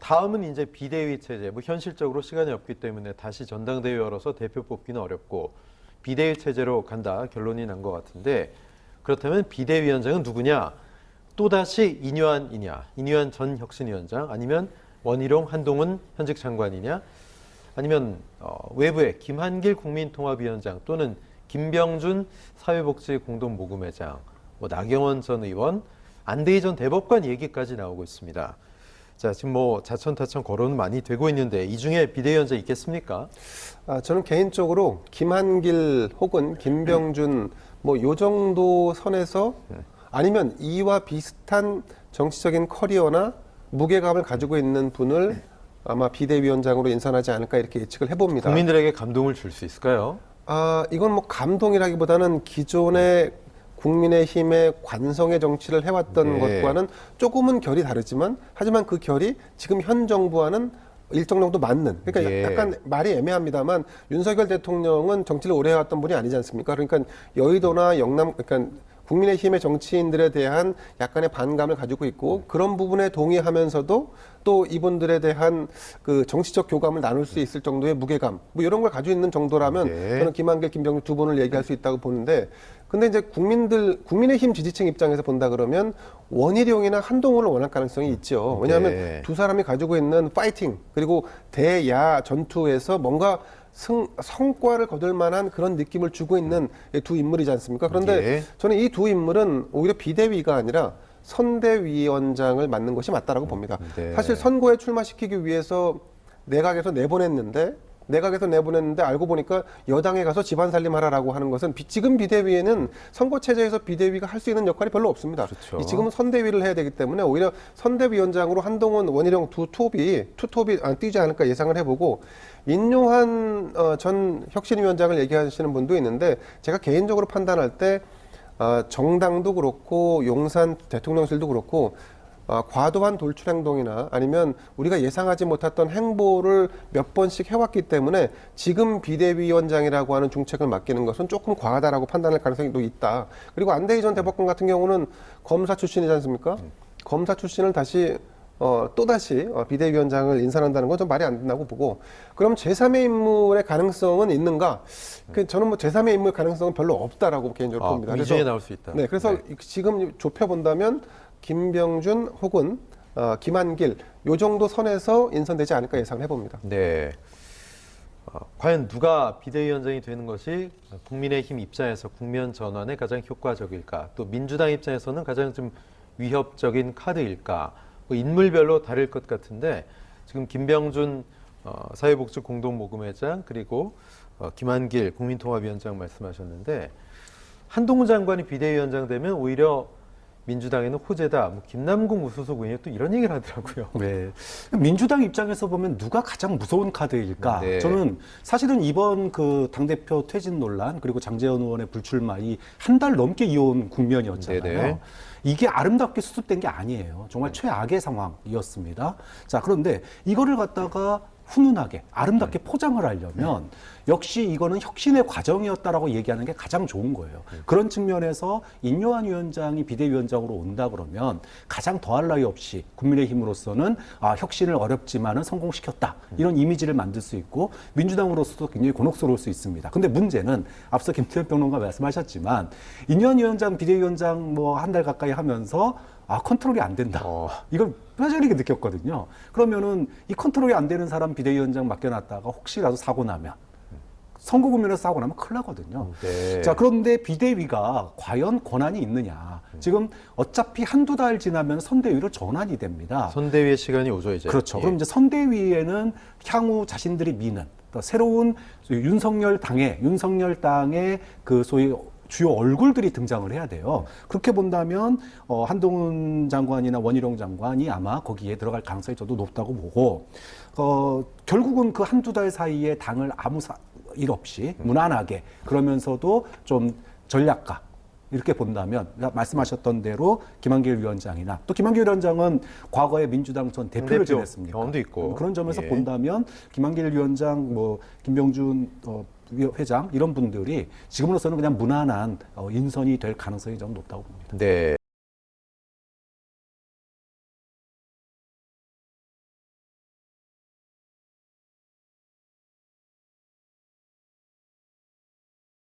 다음은 이제 비대위 체제. 뭐 현실적으로 시간이 없기 때문에 다시 전당대회 열어서 대표 뽑기는 어렵고 비대위 체제로 간다 결론이 난 것 같은데 그렇다면 비대위원장은 누구냐? 또다시 이뇨한 전 혁신위원장 아니면 원희룡 한동훈 현직 장관이냐? 아니면 외부의 김한길 국민통합위원장 또는 김병준 사회복지공동모금회장, 뭐 나경원 전 의원, 안대희 전 대법관 얘기까지 나오고 있습니다. 자, 지금 뭐 자천타천 거론은 많이 되고 있는데 이 중에 비대위원장 있겠습니까? 저는 개인적으로 김한길 혹은 김병준 뭐 요 정도 선에서 아니면 이와 비슷한 정치적인 커리어나 무게감을 가지고 있는 분을 아마 비대위원장으로 인선하지 않을까 이렇게 예측을 해봅니다. 국민들에게 감동을 줄 수 있을까요? 이건 뭐 감동이라기보다는 기존의 국민의힘의 관성의 정치를 해왔던 네. 것과는 조금은 결이 다르지만 하지만 그 결이 지금 현 정부와는 일정 정도 맞는 그러니까 예. 약간 말이 애매합니다만 윤석열 대통령은 정치를 오래 해왔던 분이 아니지 않습니까? 그러니까 여의도나 영남 그러니까 국민의힘의 정치인들에 대한 약간의 반감을 가지고 있고 그런 부분에 동의하면서도 또 이분들에 대한 그 정치적 교감을 나눌 수 있을 정도의 무게감 뭐 이런 걸 가지고 있는 정도라면 네. 저는 김한길, 김병준 두 분을 얘기할 수 있다고 보는데 근데 이제 국민의힘 지지층 입장에서 본다 그러면 원희룡이나 한동훈을 원할 가능성이 있죠. 왜냐하면 네. 두 사람이 가지고 있는 파이팅 그리고 대야 전투에서 뭔가 성과를 거둘 만한 그런 느낌을 주고 있는 두 인물이지 않습니까? 그런데 예. 저는 이 두 인물은 오히려 비대위가 아니라 선대위원장을 맡는 것이 맞다라고 봅니다. 네. 사실 선거에 출마시키기 위해서 내각에서 내보냈는데 알고 보니까 여당에 가서 집안 살림하라라고 하는 것은 지금 비대위에는 선거 체제에서 비대위가 할 수 있는 역할이 별로 없습니다. 그렇죠. 지금은 선대위를 해야 되기 때문에 오히려 선대위원장으로 한동훈, 원희룡 투톱이 뛰지 않을까 예상을 해보고 인요한 전 혁신위원장을 얘기하시는 분도 있는데 제가 개인적으로 판단할 때 정당도 그렇고 용산 대통령실도 그렇고 과도한 돌출 행동이나 아니면 우리가 예상하지 못했던 행보를 몇 번씩 해왔기 때문에 지금 비대위원장이라고 하는 중책을 맡기는 것은 조금 과하다라고 판단할 가능성이 또 있다. 그리고 안대희 전 대법관 같은 경우는 검사 출신이지 않습니까? 검사 출신을 다시 또다시 비대위원장을 인선한다는 건 좀 말이 안 된다고 보고 그럼 제3의 인물의 가능성은 있는가? 저는 뭐 제3의 인물 가능성은 별로 없다라고 개인적으로 봅니다. 이 중에 나올 수 있다. 네, 그래서 지금 좁혀본다면 김병준 혹은 김한길 요 정도 선에서 인선되지 않을까 예상을 해봅니다. 네. 과연 누가 비대위원장이 되는 것이 국민의힘 입장에서 국면 전환에 가장 효과적일까? 또 민주당 입장에서는 가장 좀 위협적인 카드일까? 뭐 인물별로 다를 것 같은데 지금 김병준 사회복지공동모금회장 그리고 김한길 국민통합위원장 말씀하셨는데 한동훈 장관이 비대위원장 되면 오히려 민주당에는 호재다. 뭐 김남국 무소속 의원이 또 이런 얘기를 하더라고요. 네. 민주당 입장에서 보면 누가 가장 무서운 카드일까? 네. 저는 사실은 이번 그 당대표 퇴진 논란 그리고 장제원 의원의 불출마 이 한 달 넘게 이어온 국면이었잖아요. 네네. 이게 아름답게 수습된 게 아니에요. 정말 최악의 상황이었습니다. 자, 그런데 이거를 갖다가 훈훈하게 아름답게 포장을 하려면 역시 이거는 혁신의 과정이었다라고 얘기하는 게 가장 좋은 거예요. 그런 측면에서 인요한 위원장이 비대위원장으로 온다 그러면 가장 더할 나위 없이 국민의힘으로서는 혁신을 어렵지만은 성공시켰다 이런 이미지를 만들 수 있고 민주당으로서도 굉장히 곤혹스러울 수 있습니다. 근데 문제는 앞서 김태현 평론가 말씀하셨지만 인요한 위원장 비대위원장 뭐 한 달 가까이 하면서 컨트롤이 안 된다. 이걸 뼈저리게 느꼈거든요. 그러면은 이 컨트롤이 안 되는 사람 비대위원장 맡겨놨다가 혹시라도 사고 나면 선거 국면에서 사고 나면 큰일 나거든요. 네. 자, 그런데 비대위가 과연 권한이 있느냐. 지금 어차피 한두 달 지나면 선대위로 전환이 됩니다. 선대위의 시간이 오죠 이제. 그렇죠. 예. 그럼 이제 선대위에는 향후 자신들이 미는 또 새로운 윤석열 당의 그 소위 주요 얼굴들이 등장을 해야 돼요. 그렇게 본다면 한동훈 장관이나 원희룡 장관이 아마 거기에 들어갈 가능성이 저도 높다고 보고 결국은 그 한두 달 사이에 당을 아무 일 없이 무난하게 그러면서도 좀 전략가 이렇게 본다면 말씀하셨던 대로 김한길 위원장이나 또 김한길 위원장은 과거에 민주당 전 대표를 지냈습니다. 경험도 있고 그런 점에서 예. 본다면 김한길 위원장, 뭐 김병준 회장 이런 분들이 지금으로서는 그냥 무난한 인선이 될 가능성이 좀 높다고 봅니다. 네.